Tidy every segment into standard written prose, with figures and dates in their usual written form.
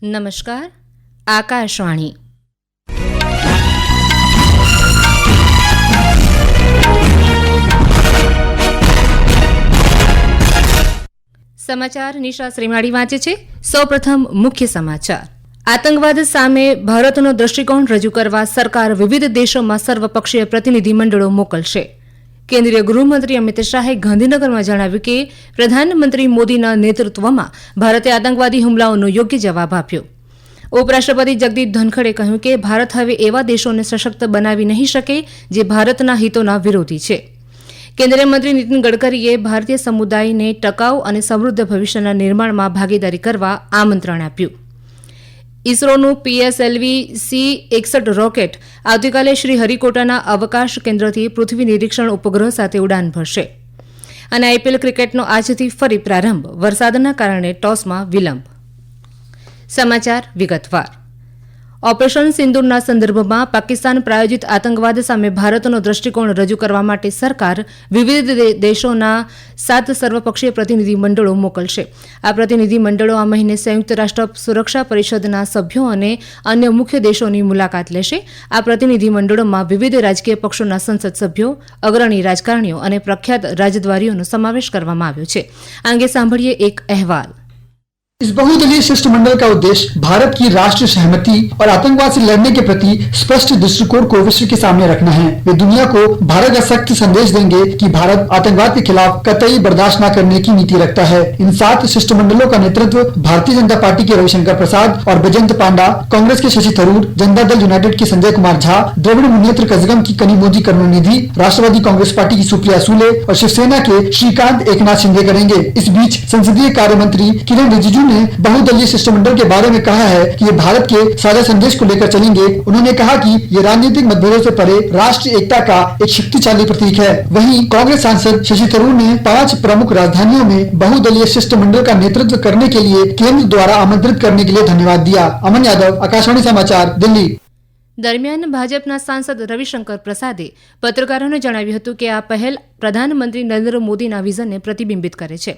નમસ્કાર, આકાશવાણી. સમાચાર નિશા શ્રીમાળી વાંચે છે. સૌપ્રથમ મુખ્ય સમાચાર. આતંકવાદ સામે ભારતનો દ્રષ્ટિકોણ રજૂ કરવા સરકાર વિવિધ દેશોમાં સર્વપક્ષીય પ્રતિનિધિમંડળો મોકલશે. કેન્દ્રીય ગૃહમંત્રી અમિત શાહે ગાંધીનગરમાં જણાવ્યું કે પ્રધાનમંત્રી મોદીના નેતૃત્વમાં ભારતે આતંકવાદી હુમલાઓનો યોગ્ય જવાબ આપ્યો. ઉપરાષ્ટ્રપતિ જગદીપ ધનખડે કહ્યું કે ભારત હવે એવા દેશોને સશક્ત બનાવી નહીં શકે જે ભારતના હિતોના વિરોધી છે. કેન્દ્રીય મંત્રી નીતિન ગડકરીએ ભારતીય સમુદાયને ટકાઉ અને સમૃદ્ધ ભવિષ્યના નિર્માણમાં ભાગીદારી કરવા આમંત્રણ આપ્યું. ઇસરોનું PSLV-C61 રોકેટ આવતીકાલે શ્રીહરિકોટાના અવકાશ કેન્દ્રથી પૃથ્વી નિરીક્ષણ ઉપગ્રહ સાથે ઉડાન ભરશે. અને IPL ક્રિકેટનો આજથી ફરી પ્રારંભ. વરસાદના કારણે ટોસમાં વિલંબ. સમાચાર વિગતવાર. ઓપરેશન સિંદૂરના સંદર્ભમાં પાકિસ્તાન પ્રાયોજિત આતંકવાદ સામે ભારતનો દ્રષ્ટિકોણ રજૂ કરવા માટે સરકાર વિવિધ દેશોના 7 સર્વપક્ષીય પ્રતિનિધિમંડળો મોકલશે. આ પ્રતિનિધિમંડળો આ મહિને સંયુક્ત રાષ્ટ્ર સુરક્ષા પરિષદના સભ્યો અને અન્ય મુખ્ય દેશોની મુલાકાત લેશે. આ પ્રતિનિધિમંડળોમાં વિવિધ રાજકીય પક્ષોના સંસદ સભ્યો, અગ્રણી રાજકારણીઓ અને પ્રખ્યાત રાજદ્વારીઓનો સમાવેશ કરવામાં આવ્યો છે. આ અંગે સાંભળીએ એક અહેવાલ. इस बहुदलीय शिष्टमंडल का उद्देश्य भारत की राष्ट्रीय सहमति और आतंकवाद से लड़ने के प्रति स्पष्ट दृष्टिकोण को विश्व के सामने रखना है. वे दुनिया को भारत का सख्त संदेश देंगे कि भारत आतंकवाद के खिलाफ कतई बर्दाश्त न करने की नीति रखता है. इन 7 शिष्टमंडलों का नेतृत्व भारतीय जनता पार्टी के रविशंकर प्रसाद और बैजयंत पांडा, कांग्रेस के शशि थरूर, जनता दल यूनाइटेड के संजय कुमार झा, द्रविड़ मुन्नेत्र कजगम की कनिमोझी करुणानिधि, राष्ट्रवादी कांग्रेस पार्टी की सुप्रिया सुले और शिवसेना के श्रीकांत एकनाथ शिंदे करेंगे. इस बीच संसदीय कार्य मंत्री किरण रिजिजू ने बहुदलीय शिष्टमंडल के बारे में कहा है कि ये भारत के साझा संदेश को लेकर चलेंगे. उन्होंने कहा कि ये राजनीतिक मतभेदों से परे राष्ट्रीय एकता का एक शक्तिशाली प्रतीक है. वहीं कांग्रेस सांसद शशि थरूर ने 5 प्रमुख राजधानियों में बहुदलीय शिष्टमंडल का नेतृत्व करने के लिए केंद्र द्वारा आमंत्रित करने के लिए धन्यवाद दिया. अमन यादव, आकाशवाणी समाचार, दिल्ली. દરમિયાન ભાજપના સાંસદ રવિશંકર પ્રસાદે પત્રકારોને જણાવ્યું હતું કે આ પહેલ પ્રધાનમંત્રી નરેન્દ્ર મોદીના વિઝનને પ્રતિબિંબિત કરે છે.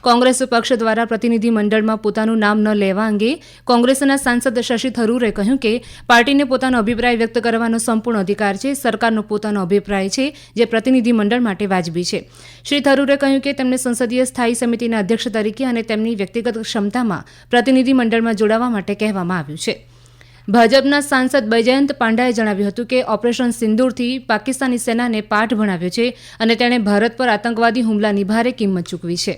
કોંગ્રેસ પક્ષ દ્વારા પ્રતિનિધિમંડળમાં પોતાનું નામ ન લેવા અંગે કોંગ્રેસના સાંસદ શશી થરૂરે કહ્યું કે પાર્ટીને પોતાનો અભિપ્રાય વ્યક્ત કરવાનો સંપૂર્ણ અધિકાર છે. સરકારનો પોતાનો અભિપ્રાય છે જે પ્રતિનિધિમંડળ માટે વાજબી છે. શ્રી થરૂરે કહ્યું કે તેમને સંસદીય સ્થાયી સમિતિના અધ્યક્ષ તરીકે અને તેમની વ્યક્તિગત ક્ષમતામાં પ્રતિનિધિમંડળમાં જોડાવા માટે કહેવામાં આવ્યું છે. ભાજપના સાંસદ બૈજયંત પાંડાએ જણાવ્યું હતું કે ઓપરેશન સિંદૂરથી પાકિસ્તાની સેનાને પાઠ ભણાવ્યો છે અને તેણે ભારત પર આતંકવાદી હુમલાની ભારે કિંમત ચૂકવી છે.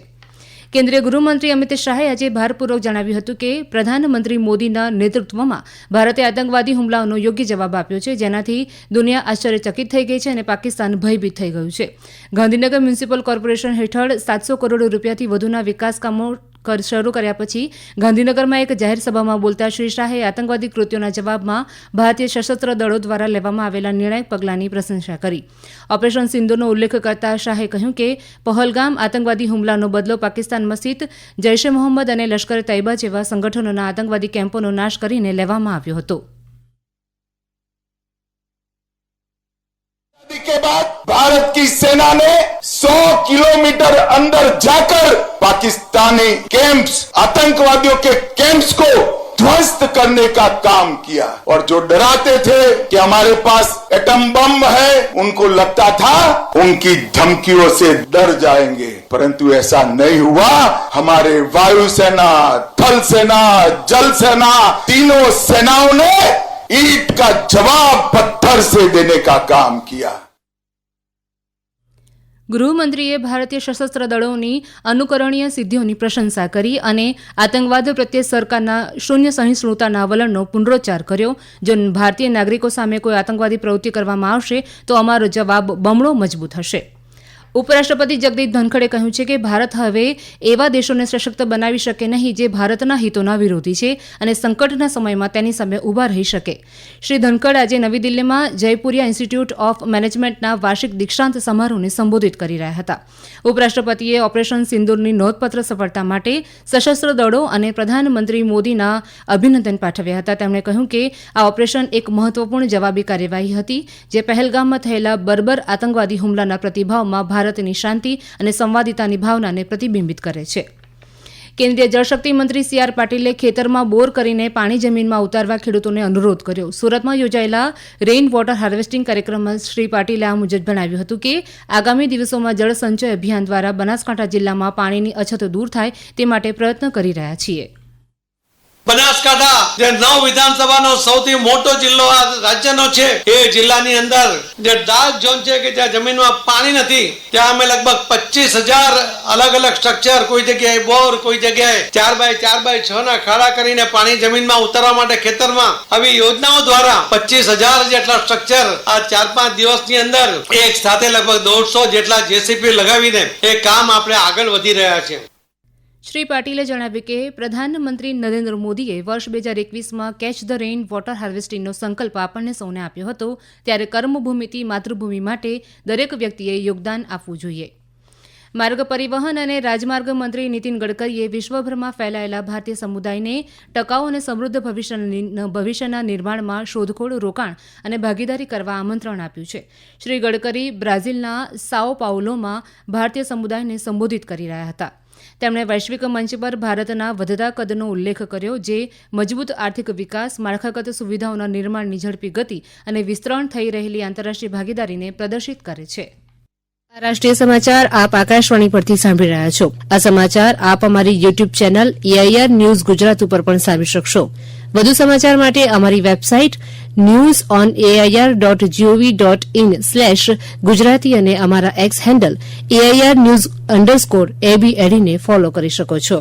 કેન્દ્રીય ગૃહમંત્રી અમિત શાહે આજે ભારપૂર્વક જણાવ્યું હતું કે પ્રધાનમંત્રી મોદીના નેતૃત્વમાં ભારતે આતંકવાદી હુમલાઓનો યોગ્ય જવાબ આપ્યો છે, જેનાથી દુનિયા આશ્ચર્યચકિત થઈ ગઈ છે અને પાકિસ્તાન ભયભીત થઈ ગયું છે. ગાંધીનગર મ્યુનિસિપલ કોર્પોરેશન હેઠળ 700 કરોડ રૂપિયાથી વધુના વિકાસ કામો શરૂ કર્યા પછી ગાંધીનગરમાં એક જાહેર સભામાં બોલતા શ્રી શાહે આતંકવાદી કૃત્યોના જવાબમાં ભારતીય સશસ્ત્ર દળો દ્વારા લેવામાં આવેલા નિર્ણાયક પગલાંની પ્રશંસા કરી. ઓપરેશન સિંધુનો ઉલ્લેખ કરતા શાહે કહ્યું કે પહલગામ આતંકવાદી હુમલાનો બદલો પાકિસ્તાનમાં સ્થિત જૈશ-એ મોહમ્મદ અને લશ્કર તૈયબા જેવા સંગઠનોના આતંકવાદી કેમ્પોનો નાશ કરીને લેવામાં આવ્યો હતો. के बाद भारत की सेना ने 100 किलोमीटर अंदर जाकर पाकिस्तानी कैंप्स, आतंकवादियों के कैंप्स को ध्वस्त करने का काम किया. और जो डराते थे कि हमारे पास एटम बम है, उनको लगता था उनकी धमकियों से डर जाएंगे, परंतु ऐसा नहीं हुआ. हमारे वायुसेना, थल सेना, जल सेना, तीनों सेनाओं ने ईंट का जवाब पत्थर से देने का काम किया. ગૃહમંત્રીએ ભારતીય સશસ્ત્ર દળોની અનુકરણીય સિદ્ધિઓની પ્રશંસા કરી અને આતંકવાદ પ્રત્યે સરકારના શૂન્ય સહિષ્ણુતાના વલણનો પુનરોચ્ચાર કર્યો. જો ભારતીય નાગરિકો સામે કોઈ આતંકવાદી પ્રવૃત્તિ કરવામાં આવશે તો અમારો જવાબ બમણો મજબૂત હશે. ઉપરાષ્ટ્રપતિ જગદીપ ધનખડે કહ્યું છે કે ભારત હવે એવા દેશોને સશક્ત બનાવી શકે નહીં જે ભારતના હિતોના વિરોધી છે અને સંકટના સમયમાં તેની સામે ઊભા રહી શકે. શ્રી ધનખડ આજે નવી દિલ્હીમાં જયપુરિયા ઇન્સ્ટિટ્યૂટ ઓફ મેનેજમેન્ટના વાર્ષિક દીક્ષાંત સમારોહને સંબોધિત કરી રહ્યા હતા. ઉપરાષ્ટ્રપતિએ ઓપરેશન સિંદૂરની નોંધપાત્ર સફળતા માટે સશસ્ત્ર દળો અને પ્રધાનમંત્રી મોદીના અભિનંદન પાઠવ્યા હતા. તેમણે કહ્યું કે આ ઓપરેશન એક મહત્વપૂર્ણ જવાબી કાર્યવાહી હતી જે પહેલગામમાં થયેલા બર્બર આતંકવાદી હુમલાના પ્રતિભાવમાં ભારતની શાંતિ અને સંવાદિતાની ભાવનાને પ્રતિબિંબિત કરે છે. કેન્દ્રીય જળશક્તિ મંત્રી CR પાટીલે ખેતરમાં બોર કરીને પાણી જમીનમાં ઉતારવા ખેડૂતોને અનુરોધ કર્યો. સુરતમાં યોજાયેલા રેઇન વોટર હાર્વેસ્ટિંગ કાર્યક્રમમાં શ્રી પાટીલે આ મુજબ જણાવ્યું હતું કે આગામી દિવસોમાં જળ સંચય અભિયાન દ્વારા બનાસકાંઠા જિલ્લામાં પાણીની અછત દૂર થાય તે માટે પ્રયત્ન કરી રહ્યા છીએ. બનાસકાંઠા જે 9 વિધાનસભાનો સૌથી મોટો જિલ્લો આ રાજ્યનો છે, એ જિલ્લાની અંદર જે ડાર્ક ઝોન છે કે જ્યાં જમીનમાં પાણી નથી, ત્યાં અમે લગભગ 25,000 અલગ અલગ સ્ટ્રક્ચર, કોઈ જગ્યાએ બોર, કોઈ જગ્યાએ 4x4x6 ના ખાડા કરીને પાણી જમીનમાં ઉતારવા માટે ખેતરમાં આવી યોજનાઓ દ્વારા 25,000 જેટલા સ્ટ્રક્ચર આ 4-5 દિવસની અંદર એક સાથે લગભગ 150 જેટલા JCB લગાવીને એ કામ આપણે આગળ વધી રહ્યા છે. શ્રી પાટીલે જણાવ્યું કે પ્રધાનમંત્રી નરેન્દ્ર મોદીએ વર્ષ 2021માં કેચ ધ રેઇન વોટર હાર્વેસ્ટિંગનો સંકલ્પ આપણને સૌને આપ્યો હતો, ત્યારે કર્મભૂમિથી માતૃભૂમિ માટે દરેક વ્યક્તિએ યોગદાન આપવું જોઈએ. માર્ગ પરિવહન અને રાજમાર્ગ મંત્રી નીતિન ગડકરીએ વિશ્વભરમાં ફેલાયેલા ભારતીય સમુદાયને ટકાઉ અને સમૃદ્ધ ભવિષ્યના નિર્માણમાં શોધખોળ, રોકાણ અને ભાગીદારી કરવા આમંત્રણ આપ્યું છે. શ્રી ગડકરી બ્રાઝિલના સાઓ પાઉલોમાં ભારતીય સમુદાયને સંબોધિત કરી રહ્યા હતા. તેમણે વૈશ્વિક મંચ પર ભારતના વધતા કદનો ઉલ્લેખ કર્યો, જે મજબૂત આર્થિક વિકાસ, માળખાગત સુવિધાઓના નિર્માણની ઝડપી ગતિ અને વિસ્તરણ થઈ રહેલી આંતરરાષ્ટ્રીય ભાગીદારીને પ્રદર્શિત કરે છે. આ રાષ્ટ્રીય સમાચાર આપ આકાશવાણી પરથી સાંભળી રહ્યા છો. આ સમાચાર આપ અમારી YouTube channel AIR news Gujarat ઉપર પણ સાંભળી શકશો. વધુ સમાચાર માટે અમારી વેબસાઇટ newsonAIR.gov.in/ગુજરાતી અને અમારા એક્સ હેન્ડલ AIR_news_ABED ને ફોલો કરી શકો છો.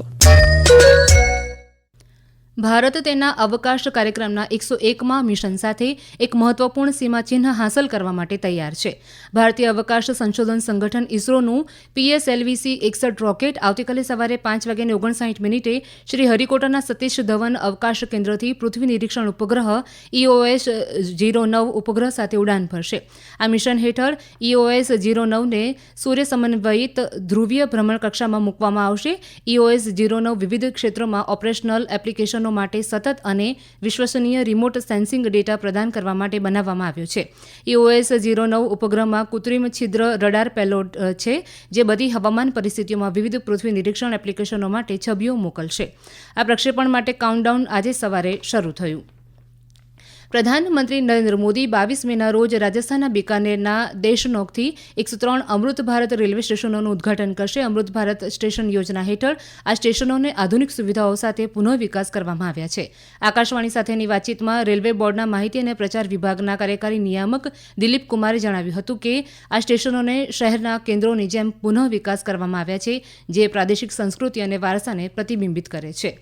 ભારત તેના અવકાશ કાર્યક્રમના 101મા મિશન સાથે એક મહત્વપૂર્ણ સીમાચિહ્ન હાંસલ કરવા માટે તૈયાર છે. ભારતીય અવકાશ સંશોધન સંગઠન ઇસરોનું PSLV-C-61 રોકેટ આવતીકાલે સવારે 5:59 શ્રી હરિકોટાના સતીશ ધવન અવકાશ કેન્દ્રથી પૃથ્વી નિરીક્ષણ ઉપગ્રહ EOS-09 ઉપગ્રહ સાથે ઉડાન ભરશે. આ મિશન હેઠળ EOS-09ને સૂર્ય સમન્વયિત ધ્રુવીય ભ્રમણ કક્ષામાં મૂકવામાં આવશે. EOS-09 વિવિધ ક્ષેત્રોમાં ઓપરેશનલ એપ્લિકેશનો માટે સતત અને વિશ્વસનીય રિમોટ સેન્સિંગ ડેટા પ્રદાન કરવા માટે બનાવવામાં આવ્યો છે. EOS-09 ઉપગ્રહમાં કૃત્રિમ છિદ્ર રડાર પેલોડ છે, જે બધી હવામાન પરિસ્થિતિઓમાં વિવિધ પૃથ્વી નિરીક્ષણ એપ્લિકેશનો માટે છબીઓ મોકલશે. આ પ્રક્ષેપણ માટે કાઉન્ટડાઉન આજે સવારે શરૂ થયું. પ્રધાનમંત્રી નરેન્દ્ર મોદી 22 મેના રોજ રાજસ્થાનના બિકાનેરના દેશનોકથી 103 અમૃત ભારત રેલવે સ્ટેશનોનું ઉદઘાટન કરશે. અમૃત ભારત સ્ટેશન યોજના હેઠળ આ સ્ટેશનોને આધુનિક સુવિધાઓ સાથે પુનઃ વિકાસ કરવામાં આવ્યા છે. આકાશવાણી સાથેની વાતચીતમાં રેલવે બોર્ડના માહિતી અને પ્રચાર વિભાગના કાર્યકારી નિયામક દિલીપ કુમારે જણાવ્યું હતું કે આ સ્ટેશનોને શહેરના કેન્દ્રોની જેમ પુનઃ વિકાસ કરવામાં આવ્યા છે, જે પ્રાદેશિક સંસ્કૃતિ અને વારસાને પ્રતિબિંબિત કરે છે.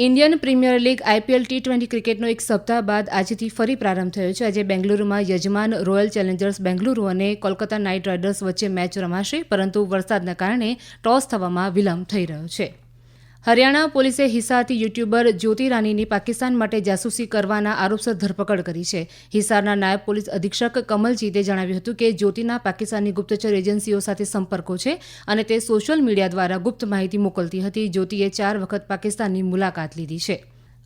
Indian premier league IPL T20 ક્રિકેટનો એક સપ્તાહ બાદ આજથી ફરી પ્રારંભ થયો છે. આજે બેંગલુરુમાં યજમાન રોયલ ચેલેન્જર્સ બેંગલુરુ અને કોલકાતા નાઇટ રાઇડર્સ વચ્ચે મેચ રમાશે, પરંતુ વરસાદના કારણે ટોસ થવામાં વિલંબ થઈ રહ્યો છે. હરિયાણા પોલીસે હિસારથી યુટ્યુબર જ્યોતિ રાનીની પાકિસ્તાન માટે જાસૂસી કરવાના આરોપસર ધરપકડ કરી છે. હિસારના નાયબ પોલીસ અધિક્ષક કમલજીતે જણાવ્યું હતું કે જ્યોતિના પાકિસ્તાની ગુપ્તચર એજન્સીઓ સાથે સંપર્કો છે અને તે સોશિયલ મીડિયા દ્વારા ગુપ્ત માહિતી મોકલતી હતી. જ્યોતિએ 4 વખત પાકિસ્તાનની મુલાકાત લીધી છે.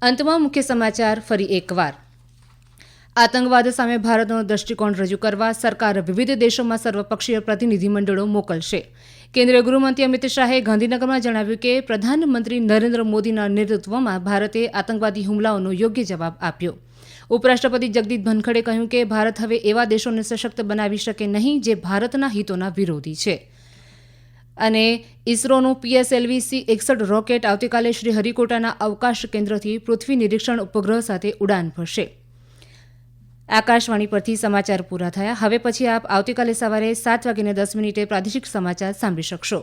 અંતમાં મુખ્ય સમાચાર ફરી એકવાર. આતંકવાદ સામે ભારતનો દૃષ્ટિકોણ રજૂ કરવા સરકાર વિવિધ દેશોમાં સર્વપક્ષીય પ્રતિનિધિમંડળો મોકલશે. કેન્દ્રીય ગૃહમંત્રી અમિત શાહે ગાંધીનગરમાં જણાવ્યું કે પ્રધાનમંત્રી નરેન્દ્ર મોદીના નેતૃત્વમાં ભારતે આતંકવાદી હુમલાઓનો યોગ્ય જવાબ આપ્યો. ઉપરાષ્ટ્રપતિ જગદીપ ધનખડે કહ્યું કે ભારત હવે એવા દેશોને સશક્ત બનાવી શકે નહીં જે ભારતના હિતોના વિરોધી છે. અને ઇસરોનું PSLV-C-61 રોકેટ આવતીકાલે શ્રી હરિકોટાના અવકાશ કેન્દ્રથી પૃથ્વી નિરીક્ષણ ઉપગ્રહ સાથે ઉડાન ભરશે. આકાશવાણી પરથી સમાચાર પૂરા થયા. હવે પછી આપ આવતીકાલે સવારે 7:10 પ્રાદેશિક સમાચાર સાંભળી શકશો.